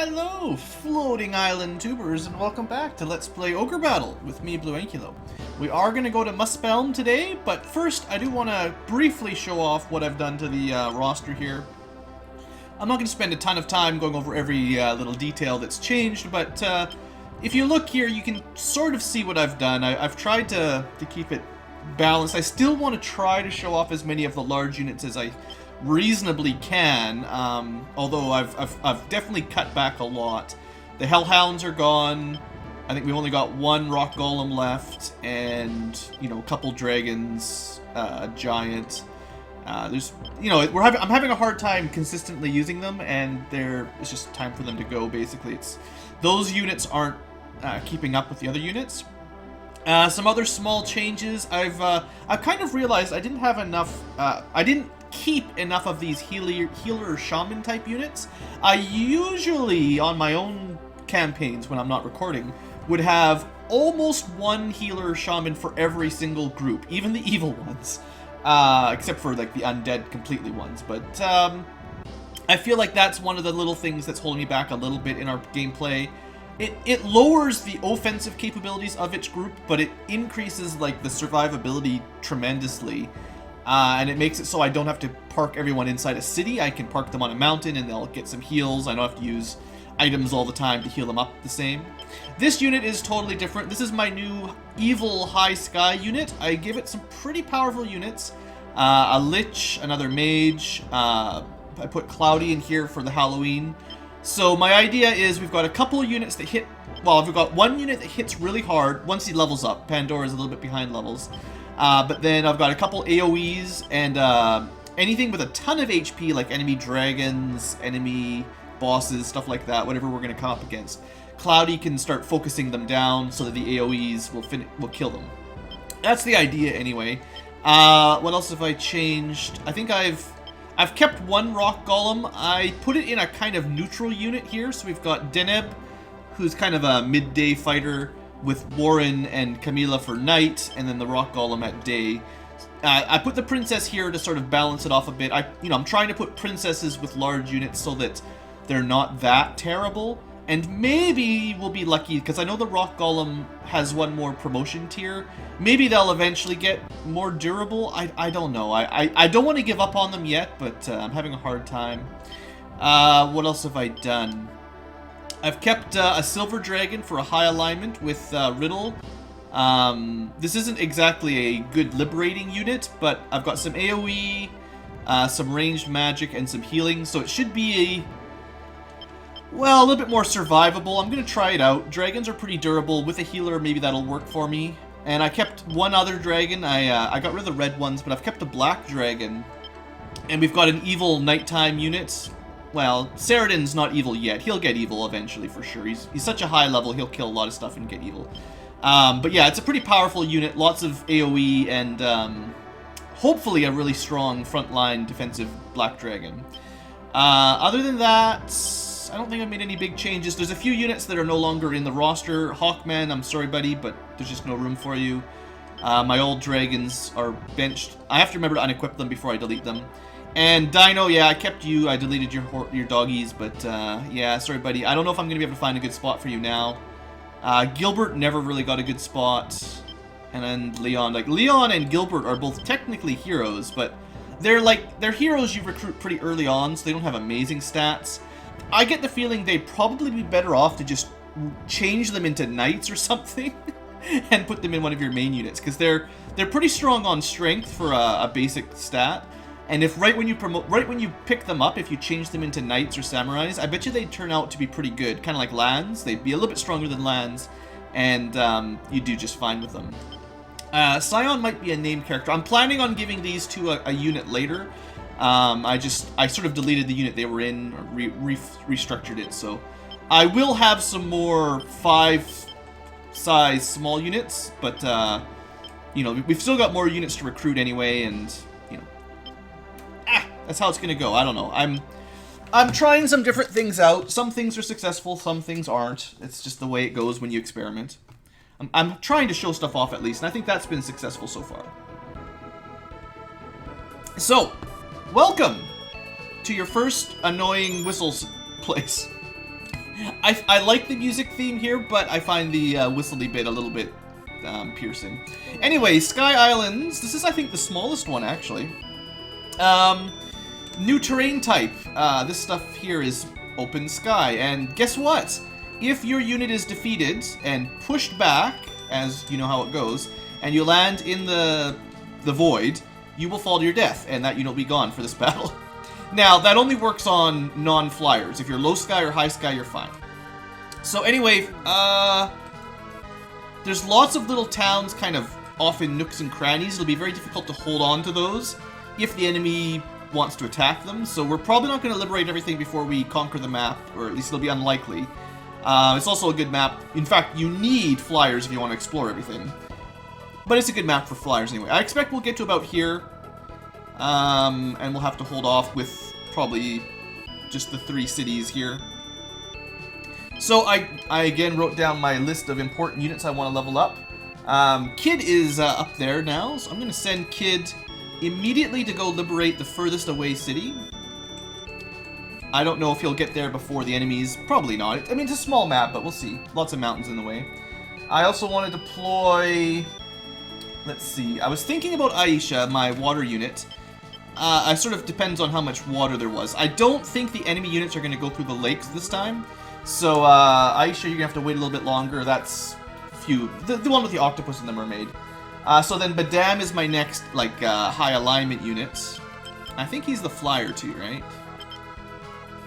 Hello, floating island tubers, and welcome back to Let's Play Ogre Battle with me, BlueAnkylo. We are going to go to Muspelm today, but first I do want to briefly show off what I've done to the roster here. I'm not going to spend a ton of time going over every little detail that's changed, but if you look here, you can sort of see what I've done. I've tried to keep it balanced. I still want to try to show off as many of the large units as I reasonably can, although I've definitely cut back a lot. The Hellhounds are gone. I think we've only got one Rock Golem left, and a couple dragons, a giant. There's I'm having a hard time consistently using them, and it's just time for them to go. Basically, those units aren't keeping up with the other units. Some other small changes. I've kind of realized I didn't have enough. I didn't keep enough of these healer shaman type units. I usually, on my own campaigns when I'm not recording, would have almost one healer shaman for every single group, even the evil ones, except for like the undead completely ones. But I feel like that's one of the little things that's holding me back a little bit in our gameplay. It lowers the offensive capabilities of its group, but it increases like the survivability tremendously. And it makes it so I don't have to park everyone inside a city. I can park them on a mountain and they'll get some heals. I don't have to use items all the time to heal them up the same. This unit is totally different. This is my new evil high sky unit. I give it some pretty powerful units. A lich, another mage. I put Cloudy in here for the Halloween. So my idea is we've got a couple of units that hit... Well, we've got one unit that hits really hard once he levels up. Pandora is a little bit behind levels. But then I've got a couple AoEs and anything with a ton of HP, like enemy dragons, enemy bosses, stuff like that, whatever we're going to come up against. Cloudy can start focusing them down so that the AoEs will kill them. That's the idea anyway. What else have I changed? I think I've kept one Rock Golem. I put it in a kind of neutral unit here, so we've got Deneb, who's kind of a midday fighter, with Warren and Camila for night, and then the Rock Golem at day. I put the princess here to sort of balance it off a bit. I'm trying to put princesses with large units so that they're not that terrible. And maybe we'll be lucky, because I know the Rock Golem has one more promotion tier. Maybe they'll eventually get more durable. I don't know. I don't want to give up on them yet, but I'm having a hard time. What else have I done? I've kept a Silver Dragon for a high alignment with Riddle. This isn't exactly a good liberating unit, but I've got some AoE, some ranged magic, and some healing, so it should be a little bit more survivable. I'm going to try it out. Dragons are pretty durable. With a healer, maybe that'll work for me. And I kept one other dragon. I got rid of the red ones, but I've kept a black dragon. And we've got an evil nighttime unit. Well, Saradin's not evil yet. He'll get evil eventually, for sure. He's such a high level, he'll kill a lot of stuff and get evil. But yeah, it's a pretty powerful unit. Lots of AoE and hopefully a really strong frontline defensive black dragon. Other than that, I don't think I've made any big changes. There's a few units that are no longer in the roster. Hawkman, I'm sorry, buddy, but there's just no room for you. My old dragons are benched. I have to remember to unequip them before I delete them. And Dino, yeah, I kept you. I deleted your doggies, but yeah, sorry, buddy. I don't know if I'm going to be able to find a good spot for you now. Gilbert never really got a good spot. And then Leon. Like, Leon and Gilbert are both technically heroes, but they're heroes you recruit pretty early on, so they don't have amazing stats. I get the feeling they'd probably be better off to just change them into knights or something and put them in one of your main units, because they're pretty strong on strength for a basic stat. And if right when you pick them up, if you change them into knights or samurais, I bet you they'd turn out to be pretty good. Kind of like lands. They'd be a little bit stronger than lands, and you do just fine with them. Scion might be a named character. I'm planning on giving these to a unit later. I sort of deleted the unit they were in, or restructured it. So I will have some more 5-size small units, but we've still got more units to recruit anyway, and that's how it's gonna go. I don't know. I'm trying some different things out. Some things are successful, some things aren't. It's just the way it goes when you experiment. I'm trying to show stuff off at least, and I think that's been successful so far. So, welcome to your first annoying whistles place. I like the music theme here, but I find the whistly bit a little bit piercing. Anyway, Sky Islands. This is, I think, the smallest one, actually. New terrain type. This stuff here is open sky. And guess what? If your unit is defeated and pushed back, as you know how it goes, and you land in the void, you will fall to your death, and that unit will be gone for this battle. Now, that only works on non-flyers. If you're low sky or high sky, you're fine. So anyway, there's lots of little towns kind of off in nooks and crannies. It'll be very difficult to hold on to those if the enemy wants to attack them. So we're probably not going to liberate everything before we conquer the map, or at least it'll be unlikely. It's also a good map. In fact, you need flyers if you want to explore everything. But it's a good map for flyers anyway. I expect we'll get to about here. And we'll have to hold off with probably just the 3 cities here. So I again wrote down my list of important units I want to level up. Kid is up there now, so I'm going to send Kid immediately to go liberate the furthest away city. I don't know if he'll get there before the enemies. Probably not. I mean, it's a small map, but we'll see. Lots of mountains in the way. I also want to deploy... Let's see. I was thinking about Aisha, my water unit. It sort of depends on how much water there was. I don't think the enemy units are going to go through the lakes this time. So, Aisha, you're going to have to wait a little bit longer. That's few. The one with the octopus and the mermaid. So then Badam is my next, like, high alignment unit. I think he's the flyer too, right?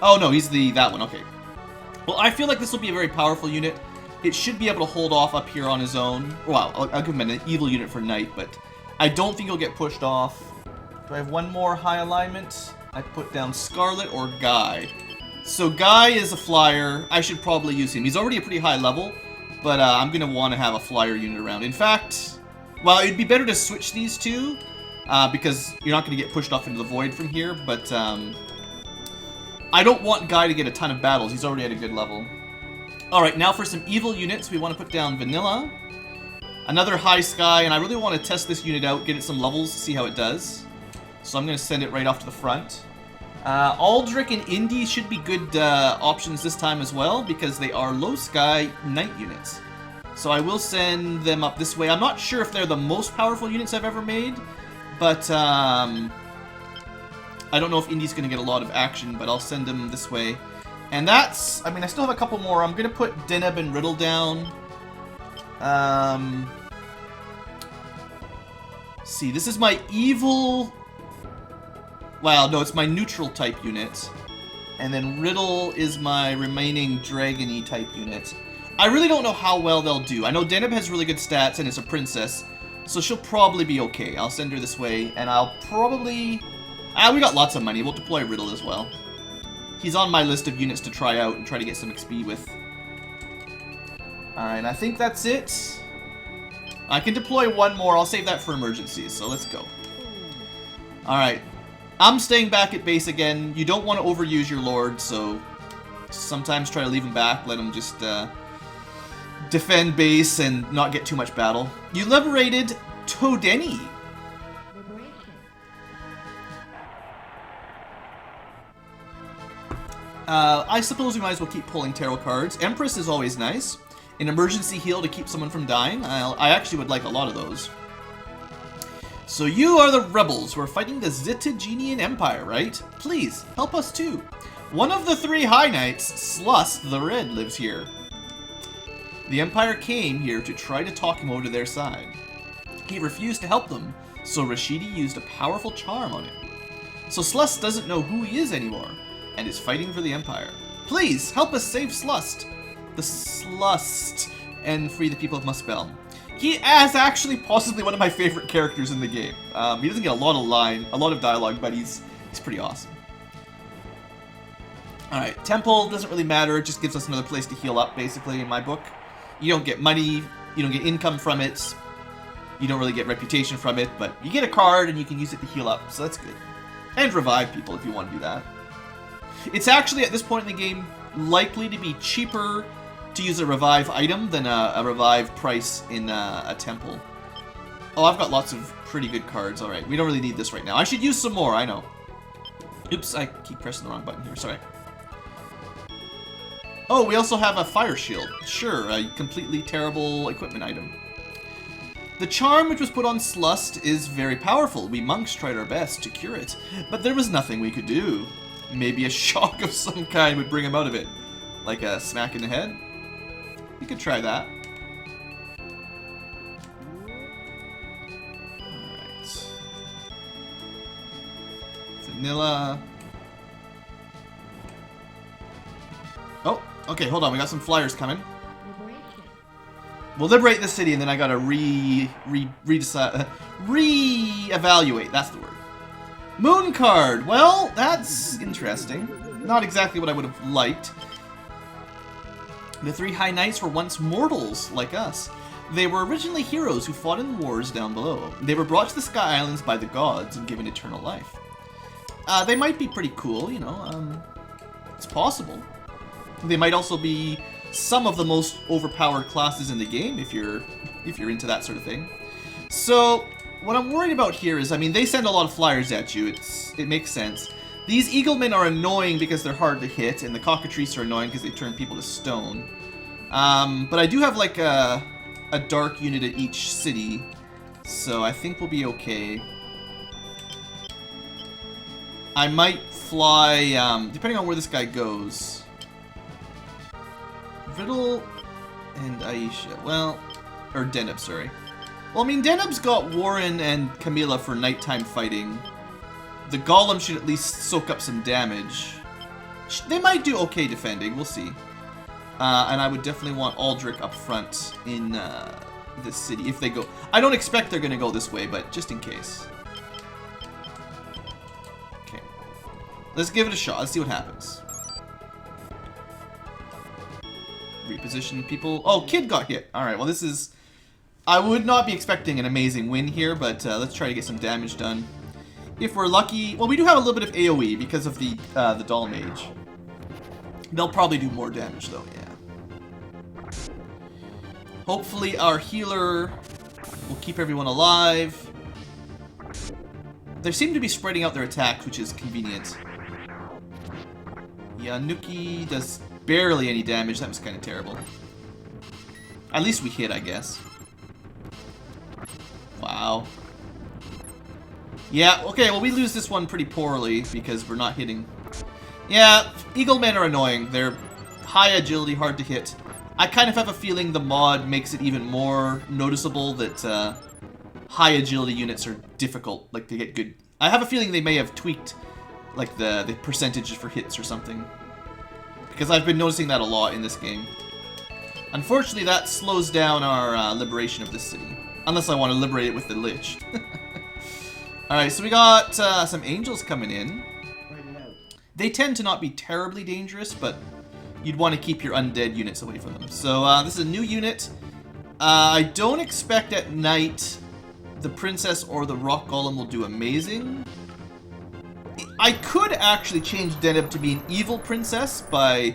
Oh, no, he's that one. Okay. Well, I feel like this will be a very powerful unit. It should be able to hold off up here on his own. Well, I'll give him an evil unit for Knight, but I don't think he'll get pushed off. Do I have one more high alignment? I put down Scarlet or Guy. So Guy is a flyer. I should probably use him. He's already a pretty high level, but I'm going to want to have a flyer unit around. In fact, well, it'd be better to switch these two, because you're not going to get pushed off into the void from here, but I don't want Guy to get a ton of battles. He's already at a good level. Alright, now for some evil units, we want to put down Vanilla. Another high sky, and I really want to test this unit out, get it some levels, see how it does. So I'm going to send it right off to the front. Aldrich and Indy should be good options this time as well, because they are low sky Knight units. So I will send them up this way. I'm not sure if they're the most powerful units I've ever made, but I don't know if Indy's going to get a lot of action, but I'll send them this way. And that's, I mean, I still have a couple more. I'm going to put Deneb and Riddle down. See, this is my evil... Well, no, it's my neutral type unit. And then Riddle is my remaining dragon-y type unit. I really don't know how well they'll do. I know Deneb has really good stats and it's a princess, so she'll probably be okay. I'll send her this way, and I'll probably... we got lots of money. We'll deploy Riddle as well. He's on my list of units to try out and try to get some XP with. Alright, I think that's it. I can deploy one more. I'll save that for emergencies, so let's go. Alright. I'm staying back at base again. You don't want to overuse your lord, so sometimes try to leave him back. Let him just defend base and not get too much battle. You liberated Todeni. I suppose we might as well keep pulling tarot cards. Empress is always nice. An emergency heal to keep someone from dying. I actually would like a lot of those. So you are the rebels who are fighting the Zitagenian Empire, right? Please, help us too. One of the 3 High Knights, Slust the Red, lives here. The Empire came here to try to talk him over to their side. He refused to help them, so Rashidi used a powerful charm on him. So Slust doesn't know who he is anymore, and is fighting for the Empire. Please, help us save Slust. The Slust, and free the people of Muspel. He is actually possibly one of my favorite characters in the game. He doesn't get a lot of dialogue, but he's pretty awesome. Alright, Temple doesn't really matter, it just gives us another place to heal up, basically, in my book. You don't get money, you don't get income from it, you don't really get reputation from it, but you get a card and you can use it to heal up, so that's good. And revive people if you want to do that. It's actually, at this point in the game, likely to be cheaper to use a revive item than a revive price in a temple. Oh, I've got lots of pretty good cards. Alright, we don't really need this right now. I should use some more, I know. Oops, I keep pressing the wrong button here, sorry. Oh, we also have a fire shield. Sure, a completely terrible equipment item. The charm which was put on Slust is very powerful. We monks tried our best to cure it, but there was nothing we could do. Maybe a shock of some kind would bring him out of it. Like a smack in the head? You could try that. Alright. Vanilla. Oh, okay, hold on. We got some flyers coming. We'll liberate the city, and then I gotta re-evaluate. That's the word. Moon card. Well, that's interesting. Not exactly what I would have liked. The 3 High Knights were once mortals, like us. They were originally heroes who fought in wars down below. They were brought to the Sky Islands by the gods and given eternal life. They might be pretty cool, you know. It's possible. They might also be some of the most overpowered classes in the game if you're into that sort of thing. So what I'm worried about here is, I mean, they send a lot of flyers at you. It makes sense. These Eaglemen are annoying because they're hard to hit, and the Cockatrice are annoying because they turn people to stone. But I do have like a dark unit at each city, so I think we'll be okay. I might fly, depending on where this guy goes. Riddle and Aisha. Well, or Deneb, sorry. Well, I mean, Deneb's got Warren and Camilla for nighttime fighting. The Golem should at least soak up some damage. They might do okay defending, we'll see. And I would definitely want Aldrich up front in this city if they go. I don't expect they're going to go this way, but just in case. Okay. Let's give it a shot. Let's see what happens. Reposition people. Oh, Kid got hit. Alright, well this is... I would not be expecting an amazing win here, but let's try to get some damage done. If we're lucky... Well, we do have a little bit of AoE because of the Doll Mage. They'll probably do more damage, though, yeah. Hopefully our healer will keep everyone alive. They seem to be spreading out their attacks, which is convenient. Yanuki does barely any damage. That was kind of terrible. At least we hit, I guess. Wow. Yeah, okay, well we lose this one pretty poorly because we're not hitting. Yeah, Eaglemen are annoying. They're high agility, hard to hit. I kind of have a feeling the mod makes it even more noticeable that high agility units are difficult, like to get good. I have a feeling they may have tweaked like the percentages for hits or something. Because I've been noticing that a lot in this game. Unfortunately, that slows down our liberation of this city. Unless I want to liberate it with the Lich. Alright, so we got some angels coming in. They tend to not be terribly dangerous, but you'd want to keep your undead units away from them. So this is a new unit. I don't expect at night the Princess or the Rock Golem will do amazing. I could actually change Deneb to be an evil princess by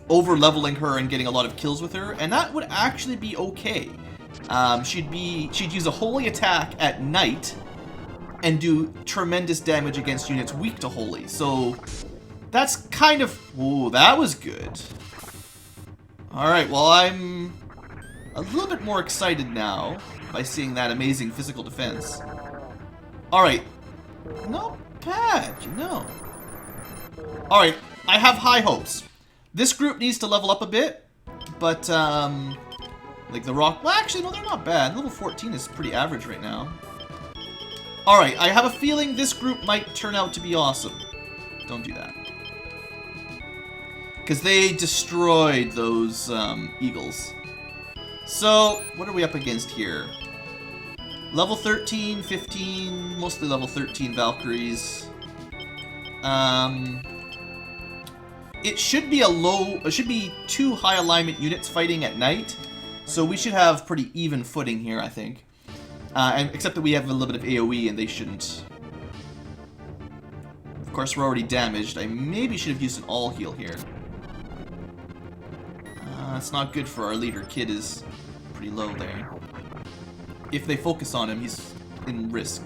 over-leveling her and getting a lot of kills with her, and that would actually be okay. She'd use a holy attack at night and do tremendous damage against units weak to holy. So that's kind of... Ooh, that was good. Alright, well I'm a little bit more excited now by seeing that amazing physical defense. Alright. Not bad, you know. Alright, I have high hopes. This group needs to level up a bit, but like the Rock... Well, actually, no, they're not bad. Level 14 is pretty average right now. Alright, I have a feeling this group might turn out to be awesome. Don't do that. Because they destroyed those eagles. So, what are we up against here? Level 13, 15, mostly level 13 Valkyries. It should be it should be 2 high alignment units fighting at night. So we should have pretty even footing here, I think. And except that we have a little bit of AoE and they shouldn't. Of course, we're already damaged. I maybe should have used an all heal here. It's not good for our leader. Kid is pretty low there. If they focus on him, he's in risk.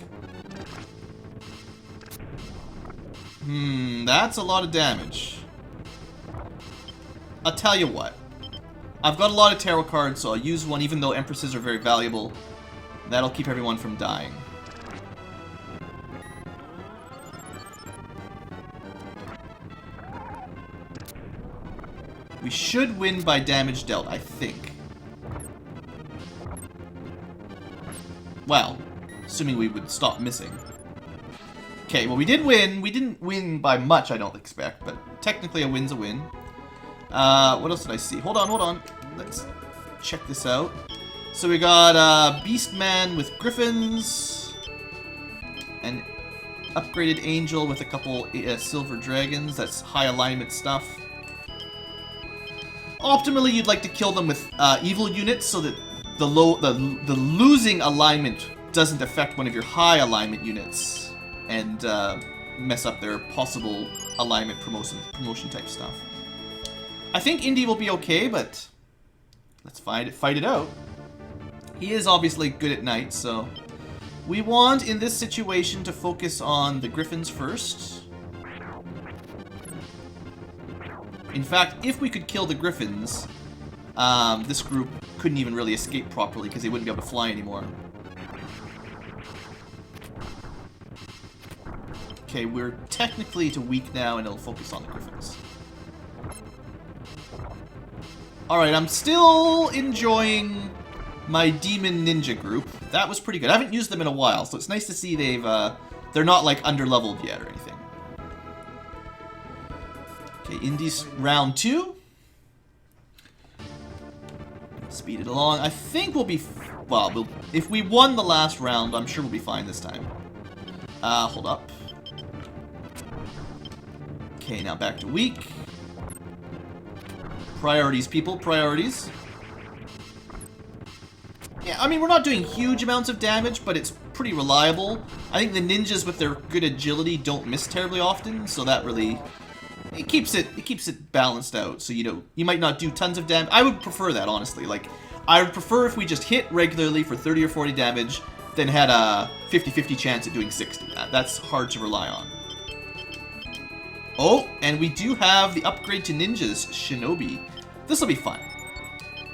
That's a lot of damage. I'll tell you what. I've got a lot of tarot cards, so I'll use one even though Empresses are very valuable. That'll keep everyone from dying. We should win by damage dealt, I think. Well, assuming we would stop missing. Okay, well we did win. We didn't win by much, I don't expect, but technically a win's a win. What else did I see? Hold on. Let's check this out. So we got Beastman with Griffins, an upgraded Angel with a couple Silver Dragons. That's high alignment stuff. Optimally, you'd like to kill them with evil units so that the losing alignment doesn't affect one of your high alignment units and mess up their possible alignment promotion type stuff. I think Indy will be okay, but let's fight it out. He is obviously good at night, so we want in this situation to focus on the Griffins first. In fact, if we could kill the Griffins, this group couldn't even really escape properly because they wouldn't be able to fly anymore. Okay, we're technically to weak now and it'll focus on the Griffins. Alright, I'm still enjoying my Demon Ninja group. That was pretty good. I haven't used them in a while, so it's nice to see they're not like under-leveled yet or anything. Okay, Indy's round 2. Speed it along. I think we'll be... Well, if we won the last round, I'm sure we'll be fine this time. Hold up. Okay, now back to weak. Priorities, people. Priorities. Yeah, I mean, we're not doing huge amounts of damage, but it's pretty reliable. I think the ninjas with their good agility don't miss terribly often, so that really... It keeps it balanced out, so you might not do tons of damage. I would prefer that, honestly. Like, I would prefer if we just hit regularly for 30 or 40 damage, then had a 50-50 chance at doing 60. That's hard to rely on. Oh, and we do have the upgrade to ninjas, Shinobi. This will be fun.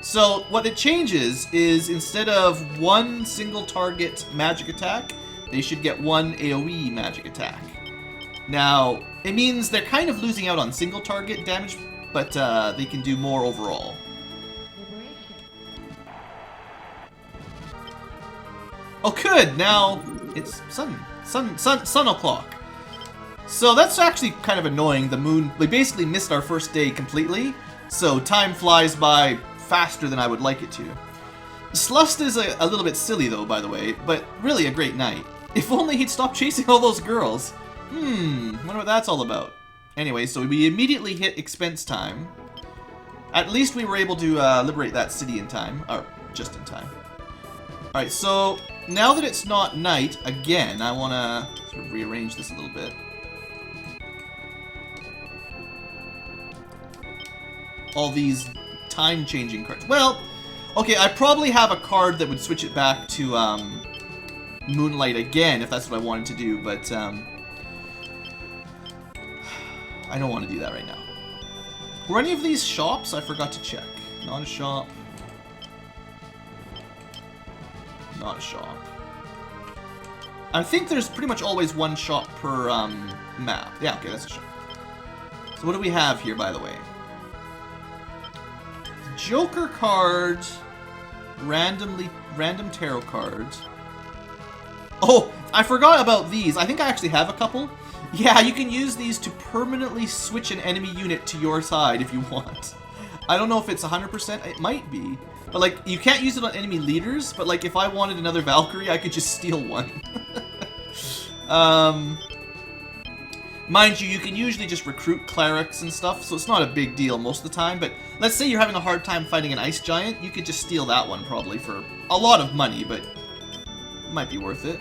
So, what it changes is instead of one single target magic attack, they should get one AoE magic attack. Now, it means they're kind of losing out on single target damage, but they can do more overall. Oh, good! Now it's sun o'clock. So that's actually kind of annoying. The moon, we basically missed our first day completely, so time flies by faster than I would like it to. Slust is a little bit silly though, by the way, but really a great night. If only he'd stop chasing all those girls. Wonder what that's all about. Anyway, so we immediately hit expense time. At least we were able to liberate that city in time, or just in time. Alright, so now that it's not night, again, I want to sort of rearrange this a little bit. All these time-changing cards. Well, okay, I probably have a card that would switch it back to Moonlight again, if that's what I wanted to do, but I don't want to do that right now. Were any of these shops? I forgot to check. Not a shop. Not a shop. I think there's pretty much always one shop per map. Yeah, okay, that's a shop. So what do we have here, by the way? Joker card, random tarot cards. Oh, I forgot about these. I think I actually have a couple. Yeah, you can use these to permanently switch an enemy unit to your side if you want. I don't know if it's 100%. It might be. But, like, you can't use it on enemy leaders, but, like, if I wanted another Valkyrie, I could just steal one. Mind you, you can usually just recruit clerics and stuff, so it's not a big deal most of the time, but let's say you're having a hard time fighting an ice giant, you could just steal that one probably for a lot of money, but it might be worth it.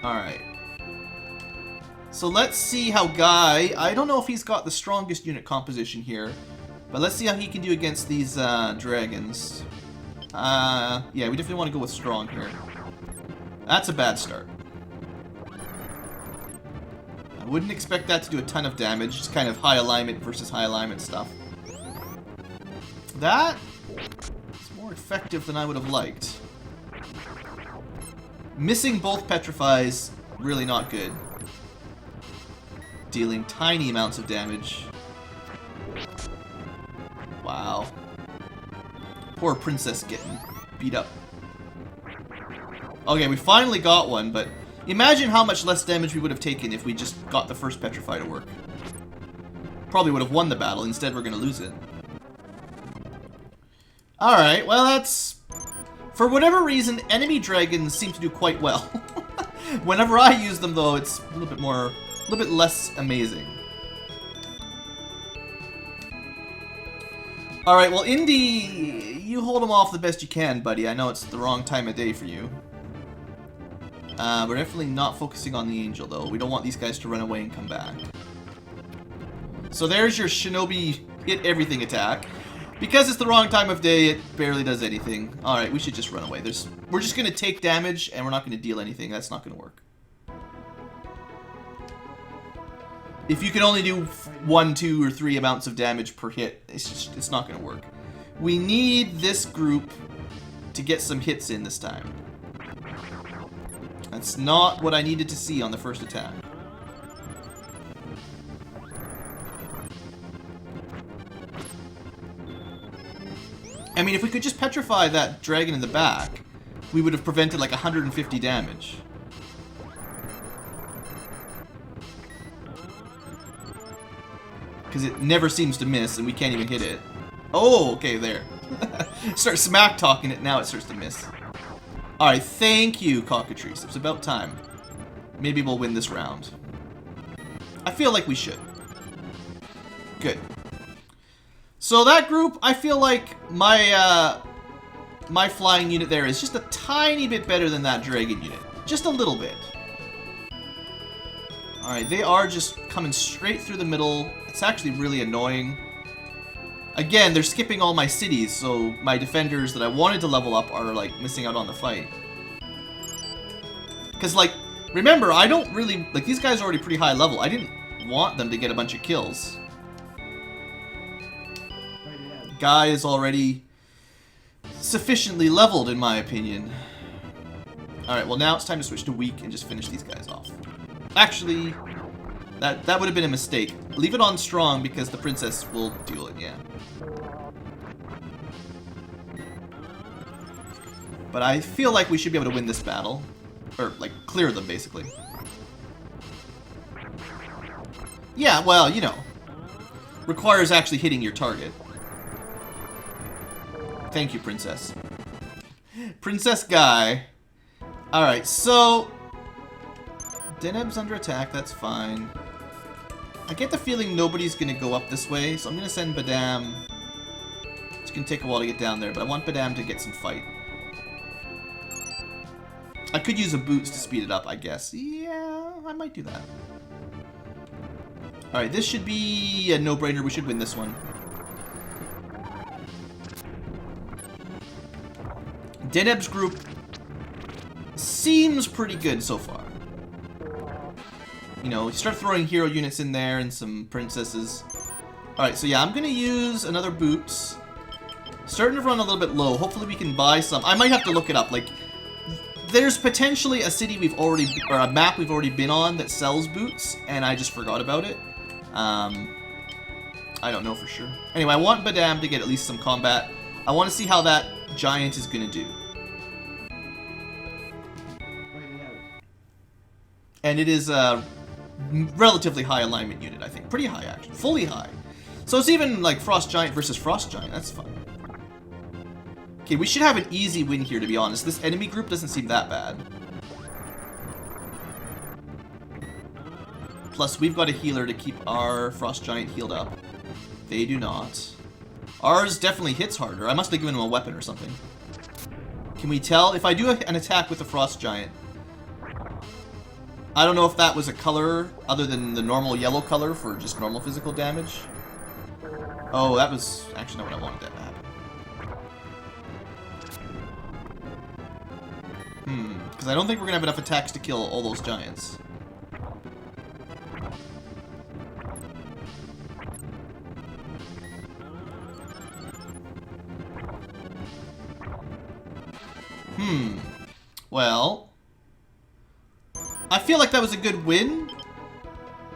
Alright. So let's see how Guy, I don't know if he's got the strongest unit composition here, but let's see how he can do against these dragons. Yeah, we definitely want to go with strong here. That's a bad start. I Wouldn't expect that to do a ton of damage. Just kind of high alignment versus high alignment stuff. That is more effective than I would have liked. Missing both petrifies, really not good. Dealing tiny amounts of damage. Wow. Poor princess getting beat up. Okay, we finally got one, but imagine how much less damage we would have taken if we just got the first petrify to work. Probably would have won the battle. Instead, we're going to lose it. Alright, well that's... For whatever reason, enemy dragons seem to do quite well. Whenever I use them, though, it's a little bit less amazing. Alright, well, Indy, you hold them off the best you can, buddy. I know it's the wrong time of day for you. We're definitely not focusing on the angel, though. We don't want these guys to run away and come back. So there's your shinobi hit everything attack. Because it's the wrong time of day, it barely does anything. Alright, we should just run away. We're just going to take damage, and we're not going to deal anything. That's not going to work. If you can only do 1, 2, or 3 amounts of damage per hit, it's not going to work. We need this group to get some hits in this time. That's not what I needed to see on the first attack. I mean, if we could just petrify that dragon in the back, we would have prevented like 150 damage. Because it never seems to miss, and we can't even hit it. Oh, okay, there. Start smack-talking it, now it starts to miss. Alright, thank you, Cockatrice. It's about time. Maybe we'll win this round. I feel like we should. Good. So that group, I feel like my my flying unit there is just a tiny bit better than that dragon unit. Just a little bit. Alright, they are just coming straight through the middle. It's actually really annoying. Again, they're skipping all my cities, so my defenders that I wanted to level up are, like, missing out on the fight. Because, like, remember, I don't really... Like, these guys are already pretty high level. I didn't want them to get a bunch of kills. Guy is already sufficiently leveled, in my opinion. Alright, well, now it's time to switch to weak and just finish these guys off. Actually, that would have been a mistake. Leave it on strong because the princess will deal it, yeah. But I feel like we should be able to win this battle. Or, like, clear them, basically. Yeah, well, you know. Requires actually hitting your target. Thank you, Princess. Princess Guy. Alright, so... Deneb's under attack, that's fine. I get the feeling nobody's going to go up this way, so I'm going to send Badam. It's going to take a while to get down there, but I want Badam to get some fight. I could use a boots to speed it up, I guess. Yeah, I might do that. Alright, this should be a no-brainer. We should win this one. Deneb's group seems pretty good so far. You know, start throwing hero units in there and some princesses. Alright, so yeah, I'm going to use another boots. Starting to run a little bit low. Hopefully we can buy some. I might have to look it up. Like, there's potentially a city we've already, or a map we've already been on that sells boots, and I just forgot about it. I don't know for sure. Anyway, I want Badam to get at least some combat. I want to see how that giant is going to do. And it is a relatively high alignment unit, I think. Pretty high, actually. Fully high. So it's even like Frost Giant versus Frost Giant. That's fun. Okay, we should have an easy win here, to be honest. This enemy group doesn't seem that bad. Plus, we've got a healer to keep our Frost Giant healed up. They do not. Ours definitely hits harder. I must have given him a weapon or something. Can we tell? If I do an attack with the Frost Giant, I don't know if that was a color other than the normal yellow color for just normal physical damage. Oh, that was actually not what I wanted that to happen. Because I don't think we're going to have enough attacks to kill all those giants. Well, I feel like that was a good win.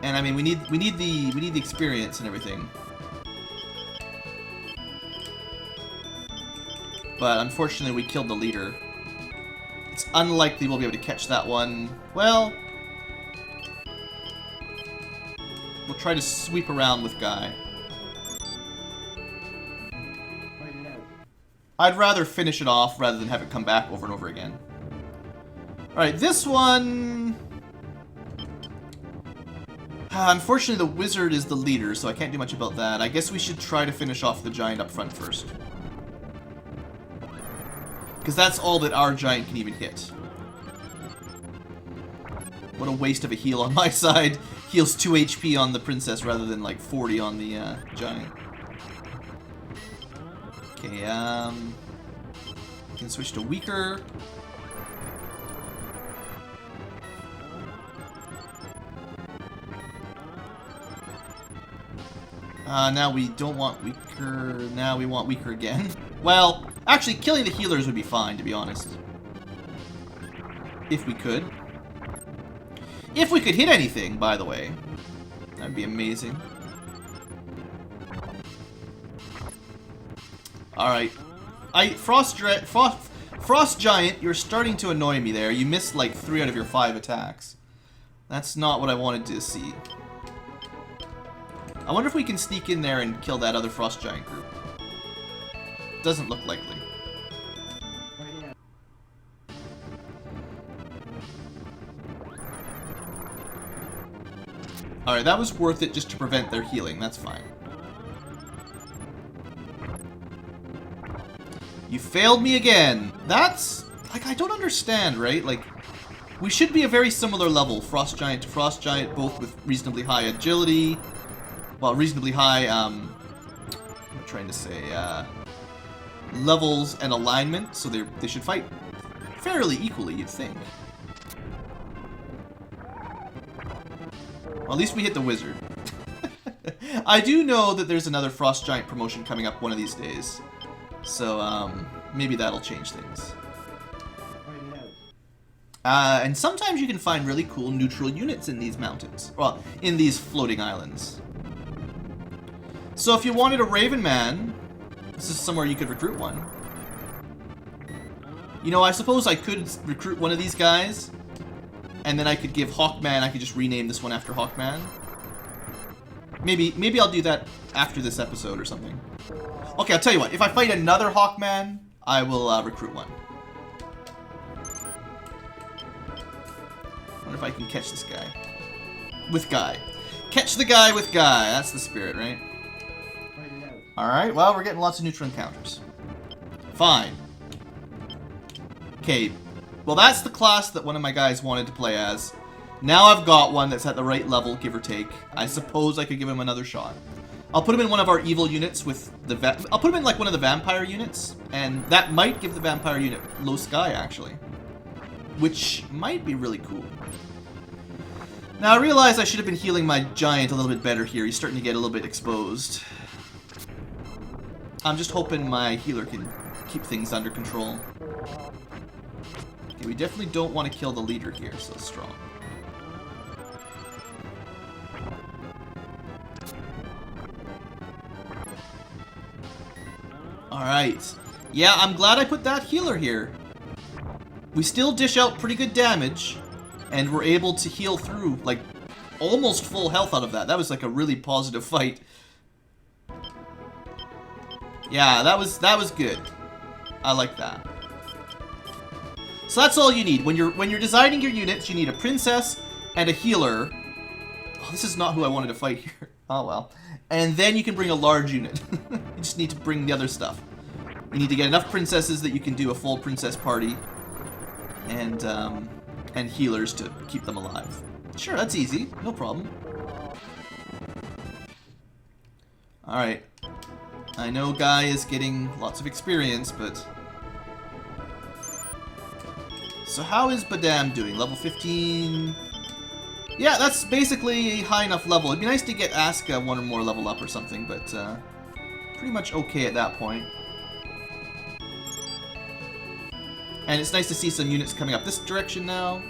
And I mean, we need the experience and everything. But unfortunately, we killed the leader. It's unlikely we'll be able to catch that one. Well, we'll try to sweep around with Guy. I'd rather finish it off rather than have it come back over and over again. Alright, this one... unfortunately, the wizard is the leader, so I can't do much about that. I guess we should try to finish off the giant up front first. Because that's all that our giant can even hit. What a waste of a heal on my side. Heals 2 HP on the princess rather than like 40 on the giant. Okay, we can switch to weaker. Now we don't want weaker. Now we want weaker again. Well, actually, killing the healers would be fine, to be honest. If we could. If we could hit anything, by the way. That'd be amazing. Alright. Frost Giant, you're starting to annoy me there. You missed like 3 out of your 5 attacks. That's not what I wanted to see. I wonder if we can sneak in there and kill that other Frost Giant group. Doesn't look likely. Alright, that was worth it just to prevent their healing. That's fine. You failed me again. That's... like, I don't understand, right? Like, we should be a very similar level. Frost Giant to Frost Giant, both with reasonably high agility. Well, reasonably high, I'm trying to say, levels and alignment, so they should fight fairly equally, you'd think. Well, at least we hit the wizard. I do know that there's another Frost Giant promotion coming up one of these days, so maybe that'll change things. And sometimes you can find really cool neutral units in these mountains, well, in these floating islands. So if you wanted a Raven Man, this is somewhere you could recruit one. You know, I suppose I could recruit one of these guys, and then I could give Hawkman, I could just rename this one after Hawkman. Maybe I'll do that after this episode or something. Okay, I'll tell you what, if I fight another Hawkman, I will recruit one. I wonder if I can catch this guy. With Guy. Catch the guy with Guy, that's the spirit, right? Alright, well, we're getting lots of neutral encounters. Fine. Okay, well, that's the class that one of my guys wanted to play as. Now I've got one that's at the right level, give or take. I suppose I could give him another shot. I'll put him in one of our evil units with the... I'll put him in, like, one of the vampire units, and that might give the vampire unit low sky, actually. Which might be really cool. Now, I realize I should have been healing my giant a little bit better here. He's starting to get a little bit exposed. I'm just hoping my healer can keep things under control. Okay, we definitely don't want to kill the leader here, so strong. Alright. Yeah, I'm glad I put that healer here. We still dish out pretty good damage, and we're able to heal through, like, almost full health out of that. That was like a really positive fight. Yeah, that was good. I like that. So that's all you need. When you're designing your units, you need a princess and a healer. Oh, this is not who I wanted to fight here. Oh well. And then you can bring a large unit. You just need to bring the other stuff. You need to get enough princesses that you can do a full princess party, and healers to keep them alive. Sure, that's easy. No problem. All right. I know Guy is getting lots of experience, but... So how is Badam doing? Level 15? Yeah, that's basically a high enough level. It'd be nice to get Asuka one or more level up or something, but pretty much okay at that point. And it's nice to see some units coming up this direction now.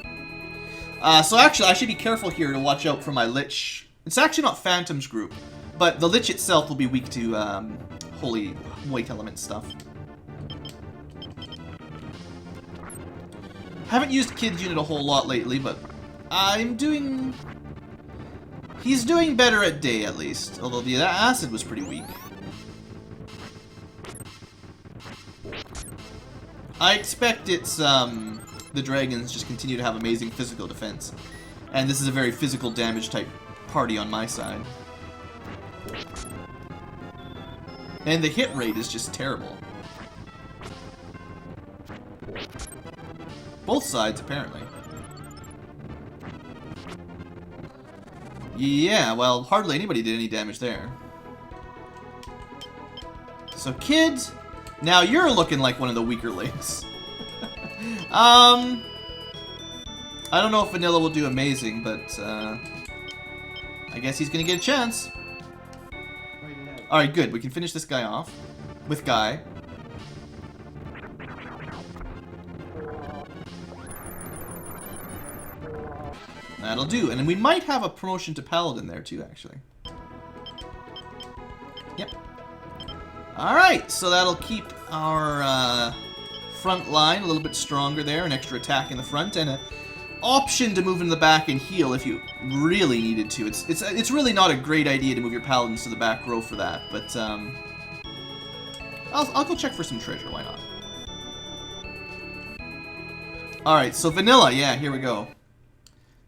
So actually, I should be careful here to watch out for my Lich. It's actually not Phantom's group, but the Lich itself will be weak to Holy White Element stuff. Haven't used Kid's unit a whole lot lately, but he's doing better at day, at least. Although the acid was pretty weak. I expect it's, the dragons just continue to have amazing physical defense. And this is a very physical damage type party on my side. And the hit rate is just terrible. Both sides, apparently. Yeah, well, hardly anybody did any damage there. So, kids, now you're looking like one of the weaker links. I don't know if Vanilla will do amazing, but I guess he's gonna get a chance. Alright, good. We can finish this guy off with Guy. That'll do. And then we might have a promotion to Paladin there too, actually. Yep. Alright, so that'll keep our front line a little bit stronger there. An extra attack in the front and an option to move in the back and heal if you really needed to. It's really not a great idea to move your Paladins to the back row for that, but I'll go check for some treasure, why not? Alright, so Vanilla, yeah, here we go.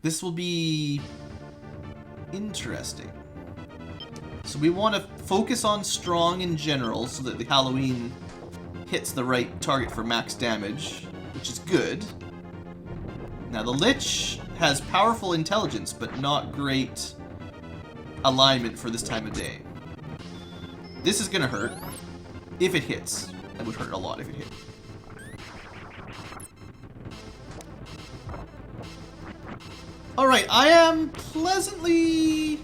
This will be interesting. So we want to focus on strong in general so that the Halloween hits the right target for max damage, which is good. Now the Lich has powerful intelligence, but not great alignment for this time of day. This is gonna hurt if it hits. That would hurt a lot if it hit. Alright, I am pleasantly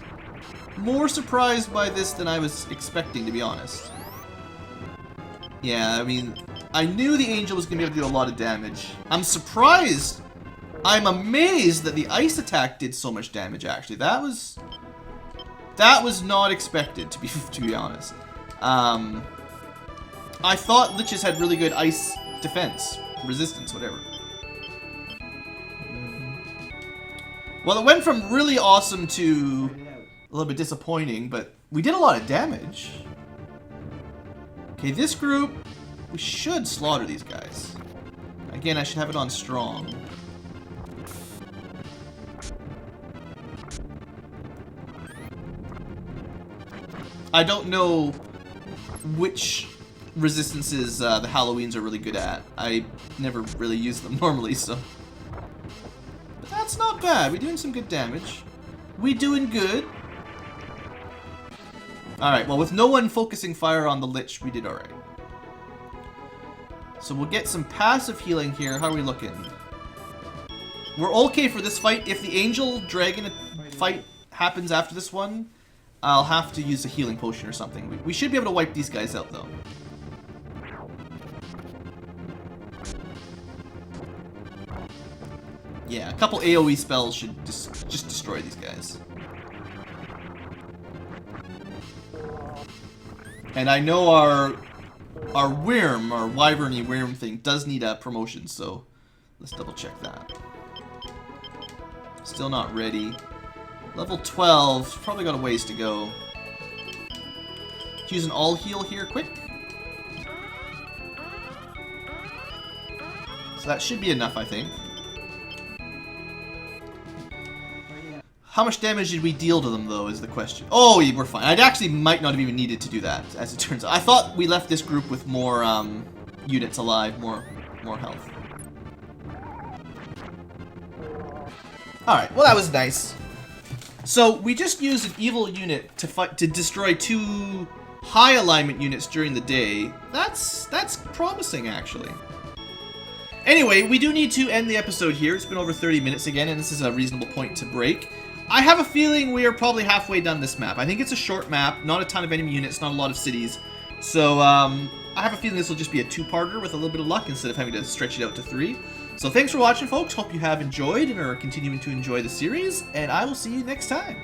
more surprised by this than I was expecting, to be honest. Yeah, I mean, I knew the Angel was going to be able to do a lot of damage. I'm surprised. I'm amazed that the ice attack did so much damage, actually. That was not expected, to be honest. I thought Liches had really good ice defense, resistance, whatever. Well, it went from really awesome to a little bit disappointing, but we did a lot of damage. Okay, this group, we should slaughter these guys. Again, I should have it on strong. I don't know which resistances the Halloweens are really good at. I never really use them normally, so... But that's not bad. We're doing some good damage. We doing good. Alright, well, with no one focusing fire on the Lich, we did alright. So we'll get some passive healing here. How are we looking? We're okay for this fight. If the Angel Dragon fight happens after this one, I'll have to use a healing potion or something. We should be able to wipe these guys out, though. Yeah, a couple AoE spells should just destroy these guys. And I know our Wyrm, our Wyverny Wyrm thing, does need a promotion, so let's double check that. Still not ready. Level 12, probably got a ways to go. Use an all heal here, quick. So that should be enough, I think. How much damage did we deal to them, though, is the question. Oh, we're fine. I actually might not have even needed to do that, as it turns out. I thought we left this group with more units alive, more health. Alright, well that was nice. So, we just used an evil unit to destroy 2 high alignment units during the day. That's promising, actually. Anyway, we do need to end the episode here. It's been over 30 minutes again, and this is a reasonable point to break. I have a feeling we are probably halfway done this map. I think it's a short map, not a ton of enemy units, not a lot of cities. So, I have a feeling this will just be a two-parter with a little bit of luck instead of having to stretch it out to 3. So thanks for watching, folks. Hope you have enjoyed and are continuing to enjoy the series, and I will see you next time.